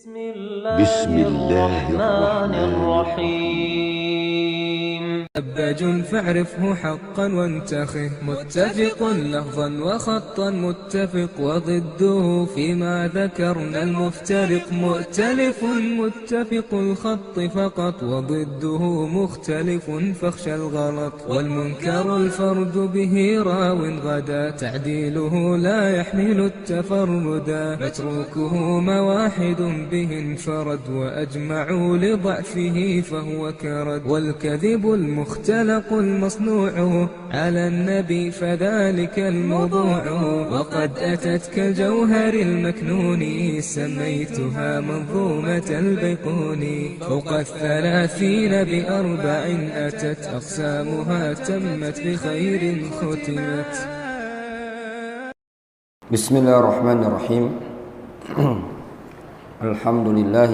بسم الله الرحمن الرحيم. أباج فاعرفه حقا وانتخه، متفق لفظا وخطا متفق، وضده فيما ذكرنا المفترق، مؤتلف متفق الخط فقط، وضده مختلف فاخشى الغلط، والمنكر الفرد به راو غدا، تعديله لا يحمل التفردا، متروكه مواحد به انفرد، وأجمعوا لضعفه فهو كرد، والكذب المختلق المصنوع على النبي فذلك الموضوع، وقد أتت كالجوهر المكنون سميتها منظومة البيقوني، فوق 30 بأربع أتت أقسامها تمت بخير ختمت. بسم الله الرحمن الرحيم. الحمد لله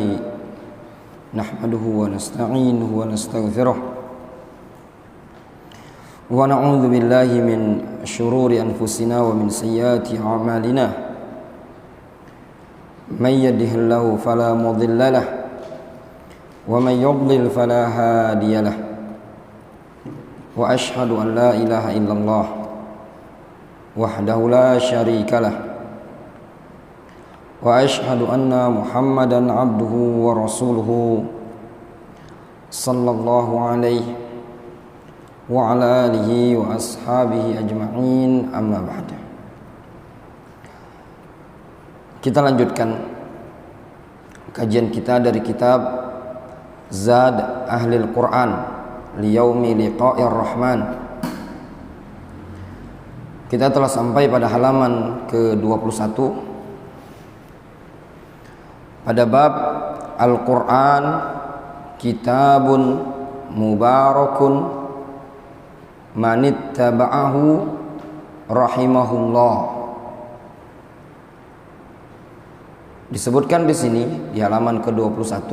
نحمده ونستعينه ونستغفره ونعوذ بالله من شرور أنفسنا ومن سيئات أعمالنا، من يهده الله فلا مضل له ومن يضلل فلا هادي له، وأشهد أن لا إله إلا الله وحده لا شريك له، وأشهد أن محمدا عبده ورسوله صلى الله عليه وعلى آله وأصحابه أجمعين، أما بعد. Kita lanjutkan kajian kita dari kitab Zad Ahlil Quran Liyaumi Liqa'ir Rahman. Kita telah sampai pada halaman ke-21 pada bab Al-Quran kitabun mubarakun manittaba'ahu rahimahullah. Disebutkan di sini di halaman ke-21,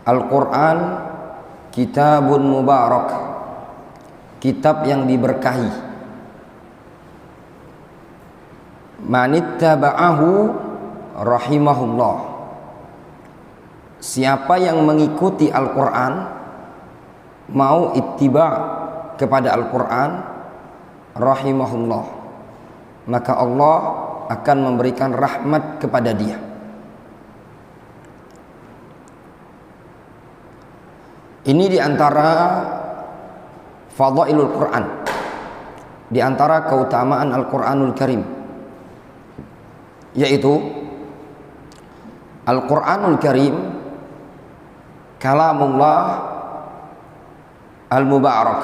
Al-Quran kitabun mubarak, kitab yang diberkahi. Manittaba'ahu rahimahullah, siapa yang mengikuti Al-Quran, mau ittiba' kepada Al-Quran, rahimahullah, maka Allah akan memberikan rahmat kepada dia. Ini diantara fadailul Quran, diantara keutamaan Al-Quranul Karim, yaitu Al-Quranul Karim kalamullah al-mubarak,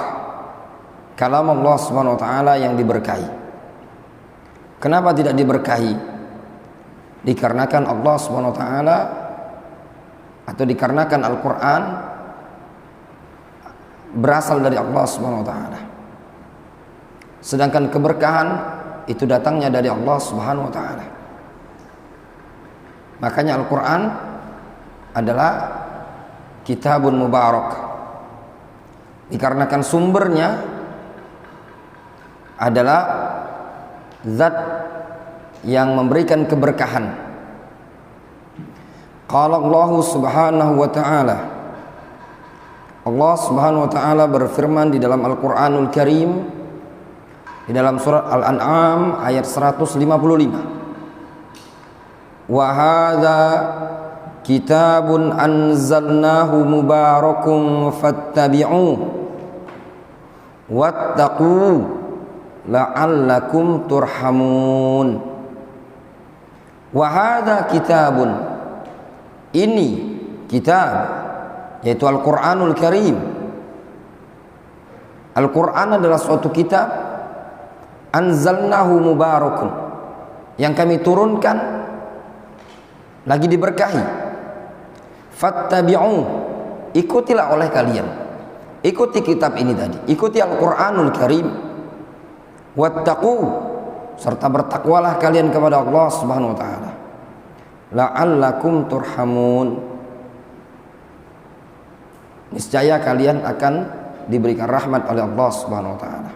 kalam Allah subhanahu wa ta'ala yang diberkahi. Kenapa tidak diberkahi? Dikarenakan Allah subhanahu wa ta'ala, atau dikarenakan Al-Quran berasal dari Allah subhanahu wa ta'ala, sedangkan keberkahan itu datangnya dari Allah subhanahu wa ta'ala. Makanya Al-Quran adalah kitabun mubarak, dikarenakan sumbernya adalah zat yang memberikan keberkahan. Qala Allah subhanahu wa ta'ala, Allah subhanahu wa ta'ala berfirman di dalam Al-Quranul Karim, di dalam surat Al-An'am ayat 155, wa hadza kitabun anzalnahu mubarakun fattabi'uhu wattaqu la'allakum turhamun. Wa hadza kitabun, ini kitab, yaitu Al-Quranul Karim. Al-Quran adalah suatu kitab, anzalnahu mubarakun, yang kami turunkan lagi diberkahi. Fattabi'u, ikutilah oleh kalian, ikuti kitab ini tadi, ikuti Al-Quranul Karim. Wattaqu, serta bertakwalah kalian kepada Allah subhanahu wa ta'ala. La'allakum turhamun, niscaya kalian akan diberikan rahmat oleh Allah subhanahu wa ta'ala.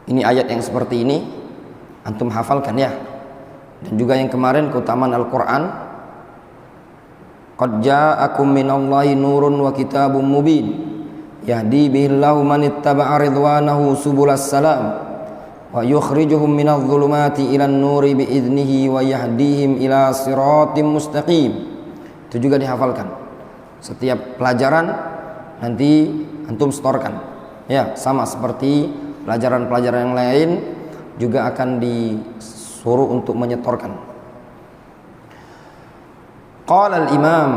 Ini ayat yang seperti ini antum hafalkan ya. Dan juga yang kemarin keutamaan Al-Quran, qad ja'akum minallahi nurun wa kitabun mubin yahdi bihillahu man ittaba'a ridwanahu subulas salam wa yukhrijuhum minadh dhulumati ilan nuri biidnihi wa yahdihim ila siratim mustaqim. Itu juga dihafalkan. Setiap pelajaran nanti antum setorkan. Ya, sama seperti pelajaran-pelajaran yang lain juga akan disuruh untuk menyetorkan. Qala al-Imam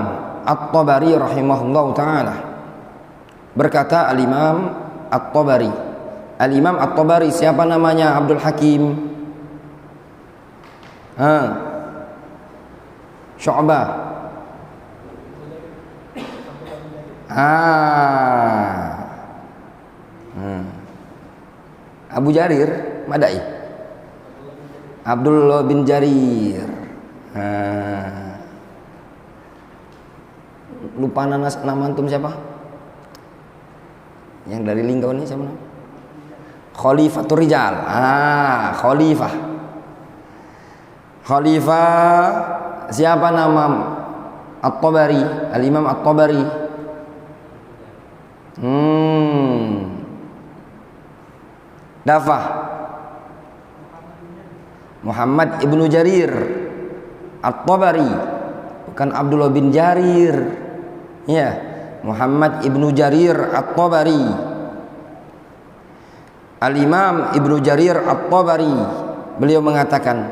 At-Tabari rahimahullahu taala. Berkata al-Imam At-Tabari. Al-Imam At-Tabari siapa namanya? Abdul Hakim. Syu'bah. Abu Jarir Madai. Abdullah bin Jarir. Lupa nama antum siapa? Yang dari Linggau ini siapa nama? Khalifatur Rijal. Khalifah siapa nama? At-Tabari, Al-Imam At-Tabari. Dafah Muhammad ibnu Jarir At-Tabari, bukan Abdullah bin Jarir. Ya, Muhammad ibnu Jarir At-Tabari. Al-Imam Ibnu Jarir At-Tabari beliau mengatakan,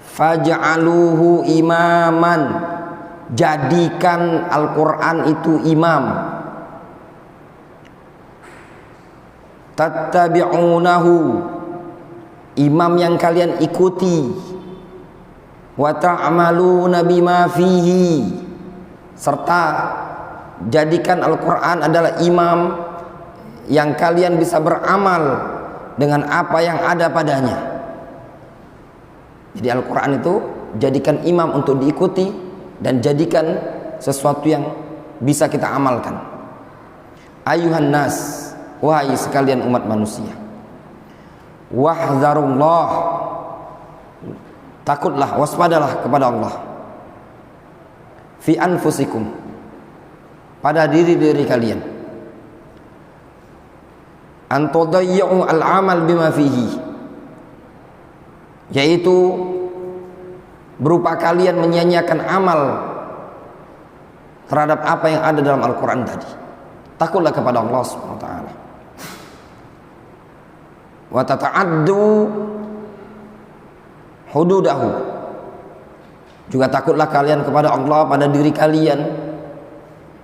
faj'aluhu imaman, jadikan Al-Quran itu imam, tattabi'unahu, imam yang kalian ikuti, wa ta'maluna bima fihi, serta jadikan Al-Quran adalah imam yang kalian bisa beramal dengan apa yang ada padanya. Jadi Al-Quran itu jadikan imam untuk diikuti dan jadikan sesuatu yang bisa kita amalkan. Ayuhan nas, wahai sekalian umat manusia, wahdharullah, takutlah, waspadalah kepada Allah, fi anfusikum, pada diri-diri kalian, antudayyi'u al-amal bima fihi, yaitu berupa kalian menyia-nyiakan amal terhadap apa yang ada dalam Al-Quran tadi. Takutlah kepada Allah Subhanahu wa ta'ala. Wa tata'addu hududahu, juga takutlah kalian kepada Allah pada diri kalian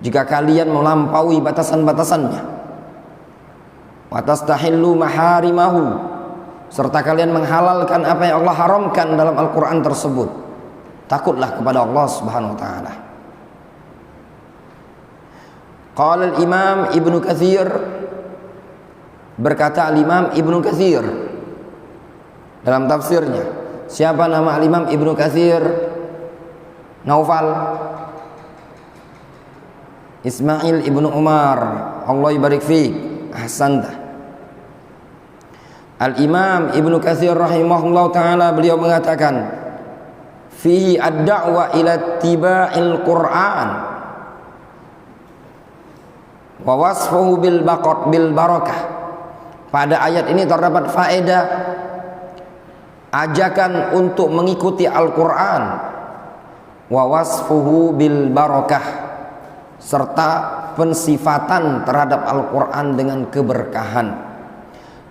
jika kalian melampaui batasan-batasannya. Wa tastahillu maharimahu, serta kalian menghalalkan apa yang Allah haramkan dalam Al-Quran tersebut. Takutlah kepada Allah Subhanahu wa ta'ala. Qala al-Imam Ibnu Katsir, berkata al-Imam Ibnu Katsir dalam tafsirnya. Siapa nama al-Imam Ibnu Katsir? Naufal Ismail Ibnu Umar, Allah ibarik fiik, ahsanta. Al-Imam Ibnu Katsir rahimahullah ta'ala beliau mengatakan, fihi ad-da'wa ila tiba'il Qur'an wa wasfuhu bil barakah. Pada ayat ini terdapat faedah ajakan untuk mengikuti Al-Quran, wa wasfuhu bil barakah, serta pensifatan terhadap Al-Quran dengan keberkahan.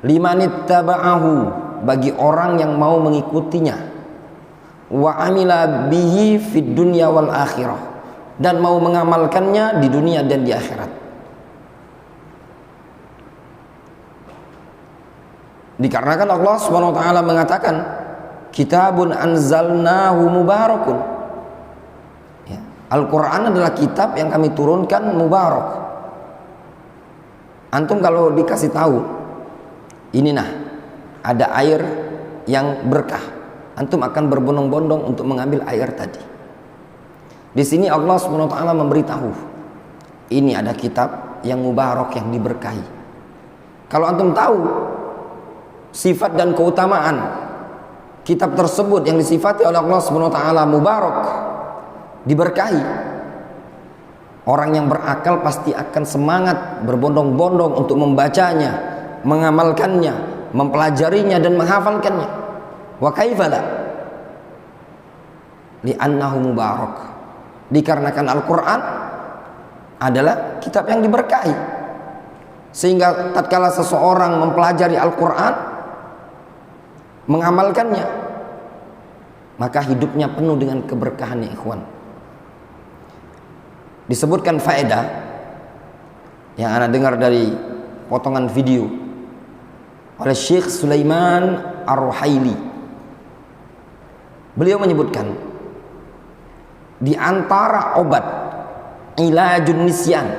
Limanittaba'ahu, bagi orang yang mau mengikutinya, wa amila bihi fid dunya wal akhirah, dan mau mengamalkannya di dunia dan di akhirat. Dikarenakan Allah Subhanahu wa taala mengatakan, kitabun anzalnahu mubarakun, ya, Al-Quran adalah kitab yang kami turunkan mubarak. Antum kalau dikasih tahu, ini nah ada air yang berkah, antum akan berbondong-bondong untuk mengambil air tadi. Di sini Allah Subhanahu wa taala memberitahu, ini ada kitab yang mubarak, yang diberkahi. Kalau antum tahu sifat dan keutamaan kitab tersebut yang disifati oleh Allah Subhanahu wa taala mubarak, diberkahi, orang yang berakal pasti akan semangat berbondong-bondong untuk membacanya, mengamalkannya, mempelajarinya dan menghafalkannya. Wa kaifala? Li'annahu mubarak. Dikarenakan Al-Qur'an adalah kitab yang diberkahi. Sehingga tatkala seseorang mempelajari Al-Qur'an, mengamalkannya, maka hidupnya penuh dengan keberkahan ya ikhwan. Disebutkan faedah yang Anda dengar dari potongan video oleh Syekh Sulaiman Ar-Ruhaili. Beliau menyebutkan di antara obat ilajun nisyan,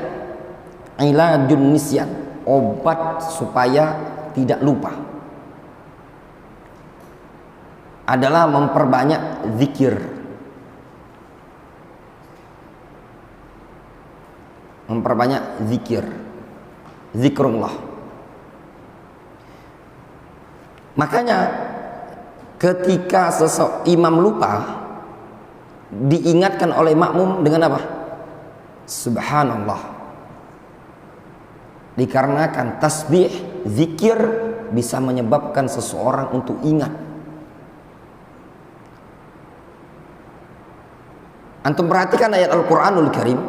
obat supaya tidak lupa, adalah memperbanyak zikir. Memperbanyak zikir, zikrullah. Makanya ketika imam lupa, diingatkan oleh makmum dengan apa? Subhanallah. Dikarenakan tasbih, zikir bisa menyebabkan seseorang untuk ingat. Antum perhatikan ayat Al-Quranul Karim,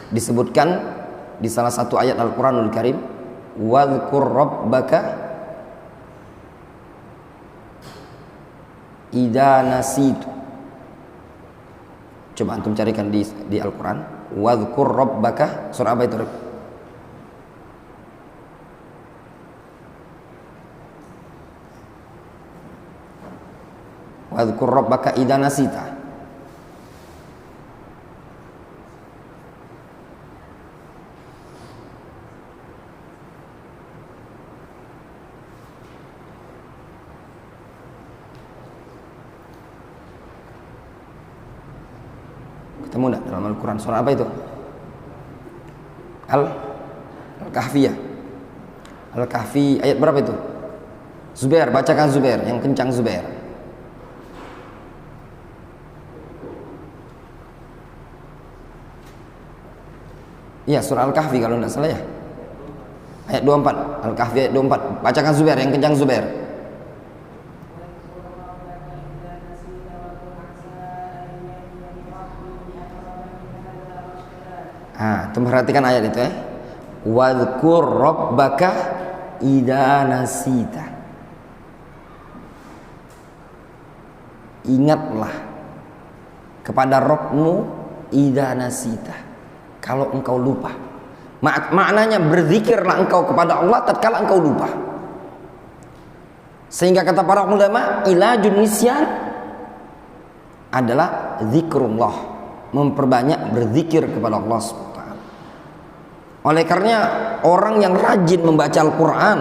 disebutkan di salah satu ayat Al-Quranul Karim, wadhkur rabbaka idza nasitu. Coba antum carikan di Al-Quran, wadhkur rabbaka, surah apa itu? Wadhkur rabbaka idza nasita. Ketemu enggak dalam Al-Quran? Surah apa itu? Al-Kahfiyah. Al-Kahfi ayat berapa itu? Zubair, bacakan Zubair, yang kencang Zubair. Iya, surah Al-Kahfi kalau tidak salah ya. Ayat 24, Al-Kahfi ayat 24. Bacakan Zubair, yang kencang Zubair. Perhatikan ayat itu ya. Wadhkur rabbaka idza nasita. Ingatlah kepada Rabbmu idza nasita, kalau engkau lupa. Maknanya berzikirlah engkau kepada Allah tatkala engkau lupa. Sehingga kata para ulama, ilajun nisyan adalah zikrullah, memperbanyak berzikir kepada Allah SWT. Oleh karenanya orang yang rajin membaca Al-Quran,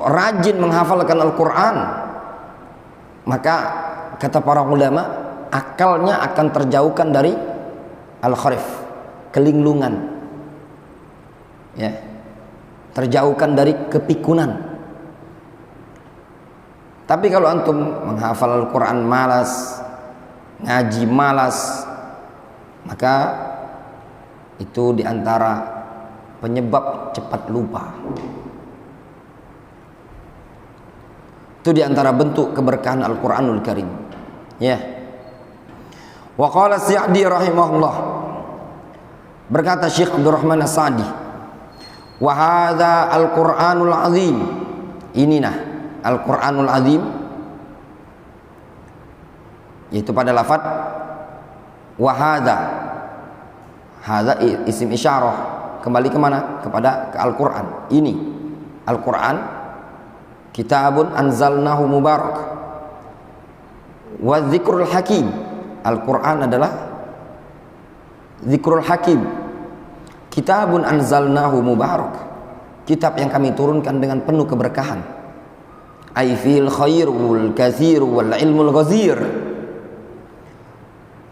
rajin menghafalkan Al-Quran, maka kata para ulama akalnya akan terjauhkan dari al-kharif, kelinglungan, ya, terjauhkan dari kepikunan. Tapi kalau antum menghafal Al-Quran malas, ngaji malas, maka itu diantara penyebab cepat lupa. Itu diantara bentuk keberkahan Al-Quranul Karim. Ya. Wa qala Sa'di rahimahullah, berkata Syekh Abdurrahman As-Sa'di, wa hadza Al-Quranul Azim. Inilah Al-Quranul Azim, yaitu pada lafaz wa hadza. Hadza isim isyarah, kembali kemana? Kepada ke Al-Quran. Ini Al-Quran, kitabun anzalnahu mubarak, wa dzikrul hakim. Al-Quran adalah dzikrul hakim. Kitabun anzalnahu mubarak, kitab yang kami turunkan dengan penuh keberkahan. Ai fil khairul katsir wal ilmul ghazir.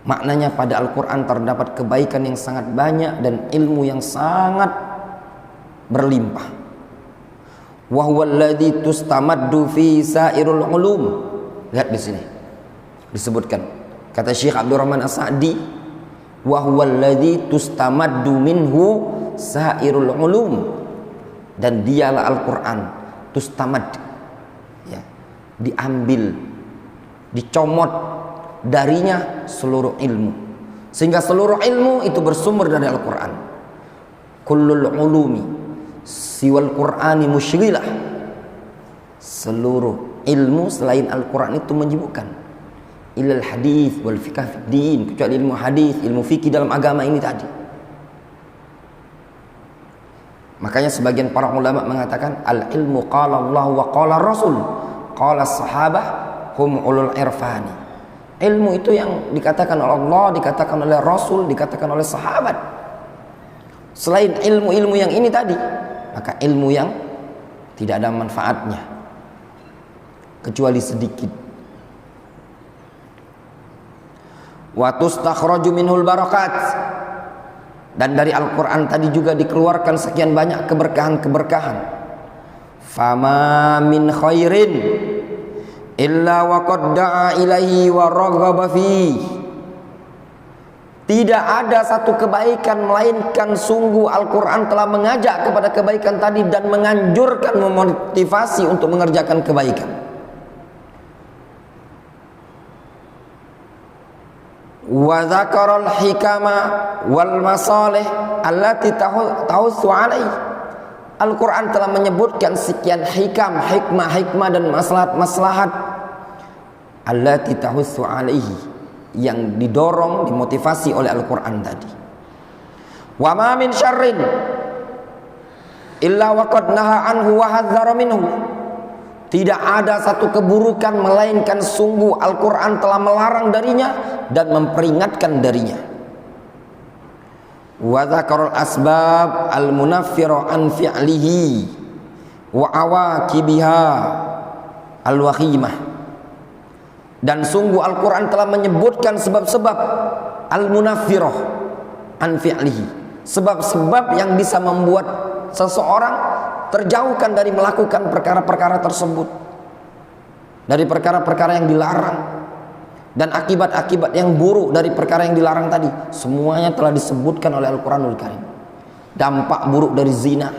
Maknanya pada Al-Quran terdapat kebaikan yang sangat banyak dan ilmu yang sangat berlimpah. wa huwa alladzi tustamaddu fi sairul ulum. Lihat di sini disebutkan, kata Syekh Abdurrahman As-Sa'di, wa huwa alladzi tustamaddu minhu sairul ulum, dan dialah Al-Qur'an tustamad, ya, diambil, dicomot darinya seluruh ilmu, sehingga seluruh ilmu itu bersumber dari Al-Qur'an. Kullul ulumi siwal Qur'ani musyghilah, seluruh ilmu selain Al-Qur'an itu menyibukkan. Ilal hadis wal fiqh fid din, kecuali ilmu hadis, ilmu fikih dalam agama ini tadi. Makanya sebagian para ulama mengatakan al ilmu qala Allah wa qala Rasul qala sahabah hum ulul irfani. Ilmu itu yang dikatakan oleh Allah, dikatakan oleh Rasul, dikatakan oleh sahabat. Selain ilmu-ilmu yang ini tadi, maka ilmu yang tidak ada manfaatnya kecuali sedikit. Wa tustakhraju minhul barakat, dan dari Al-Qur'an tadi juga dikeluarkan sekian banyak keberkahan-keberkahan. Fama min khairin illa wa qad da'a ilaihi wa raghaba fihi. Tidak ada satu kebaikan melainkan sungguh Al-Quran telah mengajak kepada kebaikan tadi dan menganjurkan, memotivasi untuk mengerjakan kebaikan. Wa dzakarul hikama wal masalih allati tahussu alaihi. Al-Quran telah menyebutkan sekian hikam, hikmah-hikmah dan maslahat-maslahat allati tahussu alaihi, yang didorong, dimotivasi oleh Al-Quran tadi. Wa ma min syarrin illa wa qad naha anhu wa hadzara minhu. Tidak ada satu keburukan melainkan sungguh Al-Quran telah melarang darinya dan memperingatkan darinya. Wa dzakarul asbab al-munaffira an fi'lihi wa awaqibiha al-wakhimah. Dan sungguh Al-Quran telah menyebutkan sebab-sebab al-munaffirah an fi'lihi, sebab-sebab yang bisa membuat seseorang terjauhkan dari melakukan perkara-perkara tersebut, dari perkara-perkara yang dilarang, dan akibat-akibat yang buruk dari perkara yang dilarang tadi, semuanya telah disebutkan oleh Al-Quranul Karim. Dampak buruk dari zina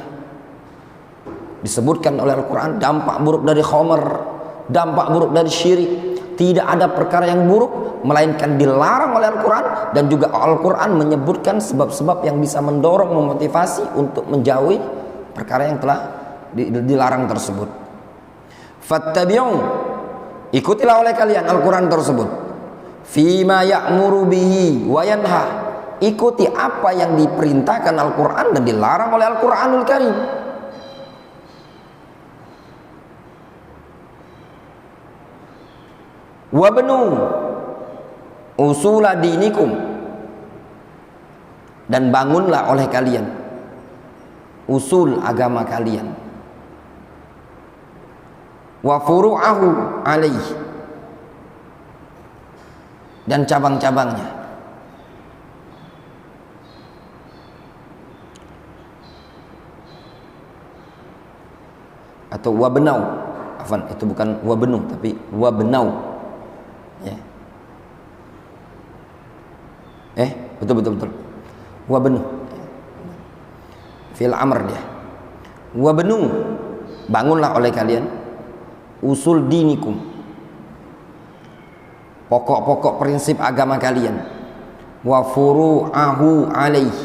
disebutkan oleh Al-Quran, dampak buruk dari khamr, dampak buruk dari syirik. Tidak ada perkara yang buruk melainkan dilarang oleh Al-Quran, dan juga Al-Quran menyebutkan sebab-sebab yang bisa mendorong, memotivasi untuk menjauhi perkara yang telah dilarang tersebut. Fattabi'u, ikutilah oleh kalian Al-Quran tersebut. Fima ya'muru bihi wa yanha, ikuti apa yang diperintahkan Al-Quran dan dilarang oleh Al-Quranul Karim. Wabnu usula dinikum, dan bangunlah oleh kalian usul agama kalian. Wa furu'ahu alaih, dan cabang-cabangnya. Atau wabnau, afan, itu bukan wabnu tapi wabnau. Ya. Betul. Wabnu. Fil amr dia. Wabnu, bangunlah oleh kalian usul dinikum, pokok-pokok prinsip agama kalian. Wa furu'ahu alaih,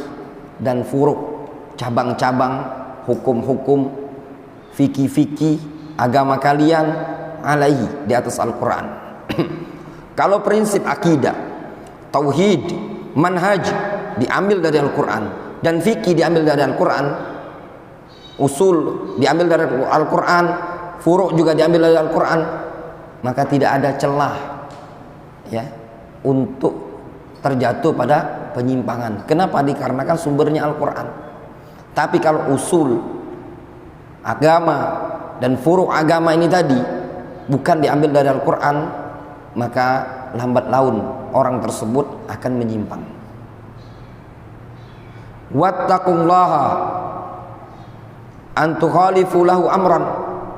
dan furu', cabang-cabang, hukum-hukum, fikih-fikih agama kalian alaihi, di atas Al-Quran. Kalau prinsip akidah, tauhid, manhaj diambil dari Al-Quran, dan fikih diambil dari Al-Quran, usul diambil dari Al-Quran, furu' juga diambil dari Al-Quran, maka tidak ada celah, ya, untuk terjatuh pada penyimpangan. Kenapa? Dikarenakan sumbernya Al-Quran. Tapi kalau usul agama dan furu' agama ini tadi bukan diambil dari Al-Quran, maka lambat laun orang tersebut akan menyimpang. Wattaqullaha an tukhalifu lahu amran,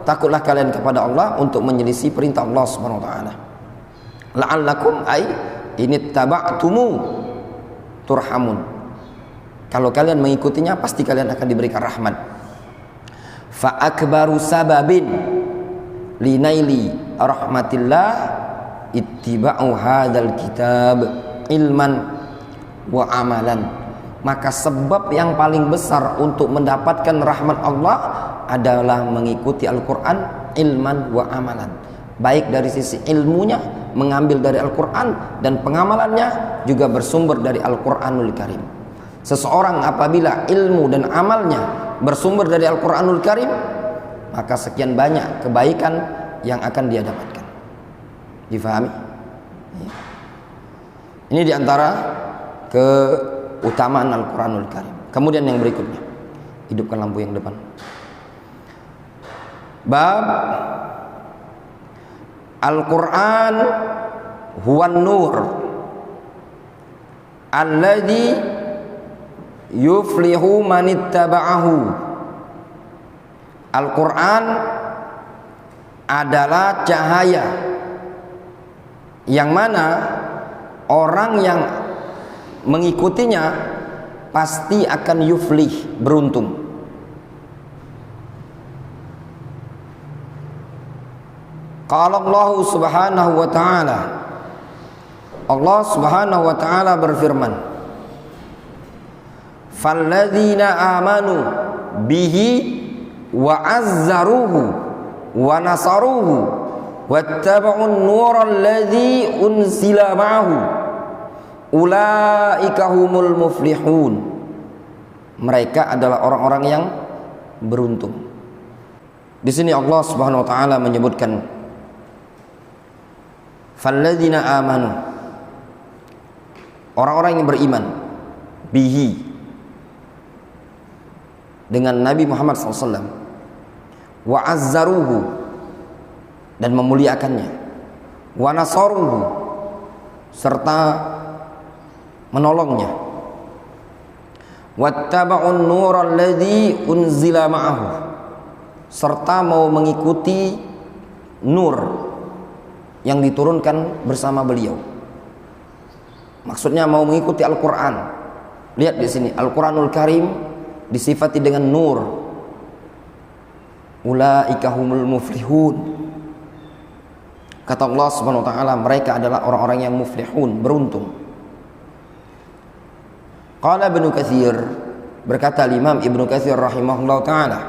takutlah kalian kepada Allah untuk menyelisih perintah Allah Subhanahu wa taala. La'allakum ay inittaba'tumu turhamun, kalau kalian mengikutinya pasti kalian akan diberikan rahmat. Fa akbaru sababin linaili rahmatillah ittiba'u hadzal kitab ilman wa amalan, maka sebab yang paling besar untuk mendapatkan rahmat Allah adalah mengikuti Al-Quran ilman wa amalan, baik dari sisi ilmunya mengambil dari Al-Quran dan pengamalannya juga bersumber dari Al-Quranul Karim. Seseorang apabila ilmu dan amalnya bersumber dari Al-Quranul Karim, maka sekian banyak kebaikan yang akan dia dapatkan. Difahami? Ini diantara keutamaan Al-Quranul Karim. Kemudian yang berikutnya, hidupkan lampu yang depan. Bab Al-Quran huwan nur alladhi yuflihu manittaba'ahu. Al-Quran adalah cahaya yang mana orang yang mengikutinya pasti akan yuflih, beruntung. Qala Allah Subhanahu wa ta'ala, Allah Subhanahu wa ta'ala berfirman, falladzina amanu bihi wa azzaruhu wa nasaruhu wattaba'un nura alladzi unzila ma'ahu ulaika humul muflihun. Mereka adalah orang-orang yang beruntung. Di sini Allah Subhanahu wa taala menyebutkan falladzina amanu, orang-orang yang beriman, bihi, dengan Nabi Muhammad SAW, wa azzaruhu, dan memuliakannya, wa nasaruhu, serta menolongnya, wattaba'un nural ladzi unzila ma'ahu, serta mau mengikuti nur yang diturunkan bersama beliau. Maksudnya mau mengikuti Al-Quran. Lihat di sini, Al-Quranul Karim disifati dengan nur. Ulaika humul muflihun. Kata Allah Subhanahu wa taala, mereka adalah orang-orang yang muflihun, beruntung. Qala Ibnu Katsir, berkata Imam Ibnu Katsir rahimahullah taala.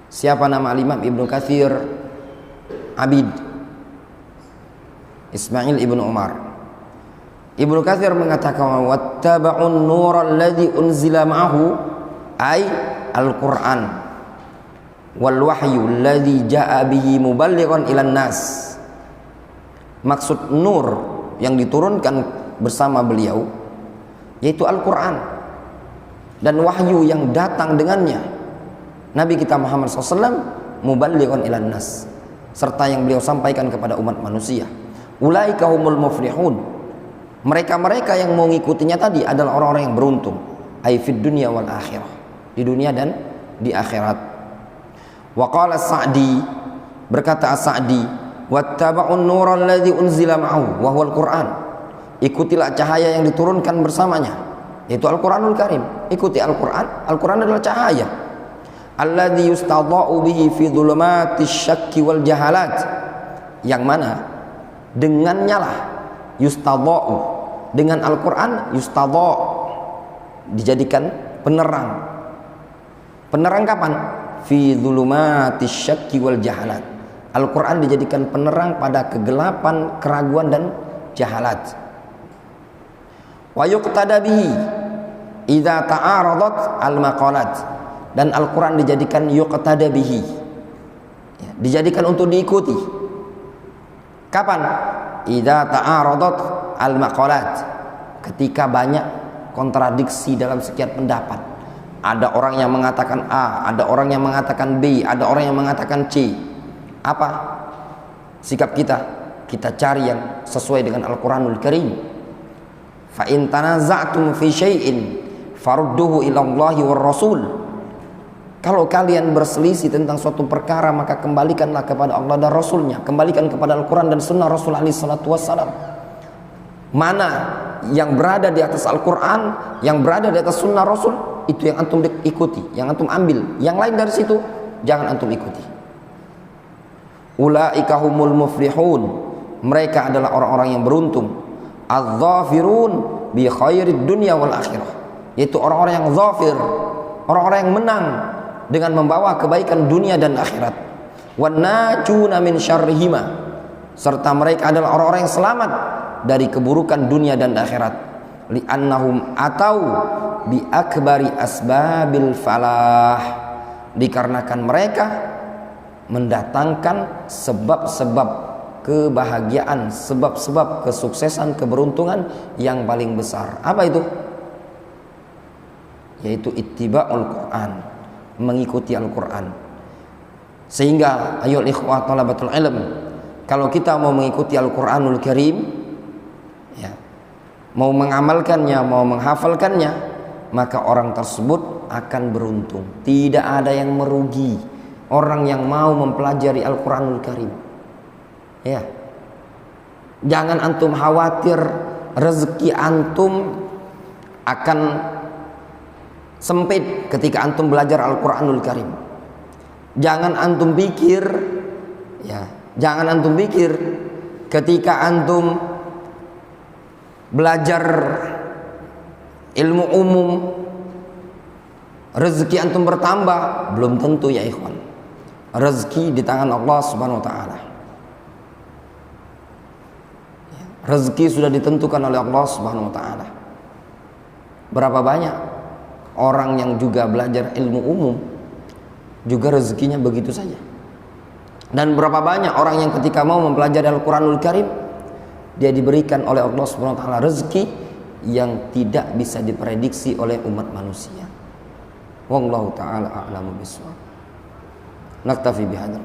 Siapa nama Imam Ibnu Katsir? Abid Ismail ibnu Umar. Ibnu Katsir mengatakan wattaba'un nural ladzi unzila ma'ahu ay Al-Quran wal wahyu alladzi ja'a bihi muballighan ilan nas. Maksud nur yang diturunkan bersama beliau yaitu Al-Quran dan wahyu yang datang dengannya, Nabi kita Muhammad SAW muballighan ilan nas, serta yang beliau sampaikan kepada umat manusia. Ulaika humul muflihun, mereka-mereka yang mau ngikutinya tadi adalah orang-orang yang beruntung, ai fid dunya wal akhirah, di dunia dan di akhirat. Wa qala Sa'di, berkata As-Sa'di, wattaba'un nural ladzi unzila ma'ahu wa huwal Qur'an, ikutilah cahaya yang diturunkan bersamanya, yaitu Al-Qur'anul Karim. Ikuti Al-Qur'an. Al-Qur'an adalah cahaya alladzi yustadha'u bihi fi dhulumatis syakki wal jahalat, yang mana dengannya lah yustadha'u, dengan Al-Quran yustadha', dijadikan penerang. Penerang kapan? Fi dhulumatis syakki wal jahalat. Al-Quran dijadikan penerang pada kegelapan, keraguan dan jahalat. Wa yuqtada bihi idza ta'aradat al-maqalat, dan Al-Quran dijadikan yuqtada bihi, dijadikan untuk diikuti. Kapan? Idza ta'aradat al-maqalat, ketika banyak kontradiksi dalam sekian pendapat. Ada orang yang mengatakan A, ada orang yang mengatakan B, ada orang yang mengatakan C. Apa sikap kita? Kita cari yang sesuai dengan Al-Quranul Karim. Fa in tanaza'tum fi syai'in farudduhu ila Allahi war Rasul. Kalau kalian berselisih tentang suatu perkara, maka kembalikanlah kepada Allah dan Rasulnya. Kembalikan kepada Al-Quran dan Sunnah Rasul SAW. Mana yang berada di atas Al-Quran, yang berada di atas Sunnah Rasul, itu yang antum ikuti, yang antum ambil. Yang lain dari situ jangan antum ikuti. Ulaika humul muflihun, mereka adalah orang-orang yang beruntung. Az-zafirun bi khairid dunya wal akhirah, yaitu orang-orang yang zafir, orang-orang yang menang dengan membawa kebaikan dunia dan akhirat. Wan najuna min syarrihima, serta mereka adalah orang-orang yang selamat dari keburukan dunia dan akhirat. Li'annahum atau bi akbari asbabil falah, dikarenakan mereka mendatangkan sebab-sebab kebahagiaan, sebab-sebab kesuksesan, keberuntungan yang paling besar. Apa itu? Yaitu ittiba'ul Quran, mengikuti Al-Quran. Sehingga ayo ikhwah talabatul ilm, kalau kita mau mengikuti Al-Quranul Karim, ya, mau mengamalkannya, mau menghafalkannya, maka orang tersebut akan beruntung. Tidak ada yang merugi orang yang mau mempelajari Al-Quranul Karim. Ya, jangan antum khawatir rezeki antum akan sempit ketika antum belajar Al-Quranul Karim. Jangan antum pikir, ya, jangan antum pikir ketika antum belajar ilmu umum rezeki antum bertambah. Belum tentu ya ikhwan. Rezeki di tangan Allah Subhanahu wa taala. Rezeki sudah ditentukan oleh Allah Subhanahu wa taala. Berapa banyak orang yang juga belajar ilmu umum juga rezekinya begitu saja. Dan berapa banyak orang yang ketika mau mempelajari Al-Quranul Karim, dia diberikan oleh Allah Subhanahu wa taala rezeki yang tidak bisa diprediksi oleh umat manusia. Wallahu taala a'lamu bishawab. Naktafi bihadzal.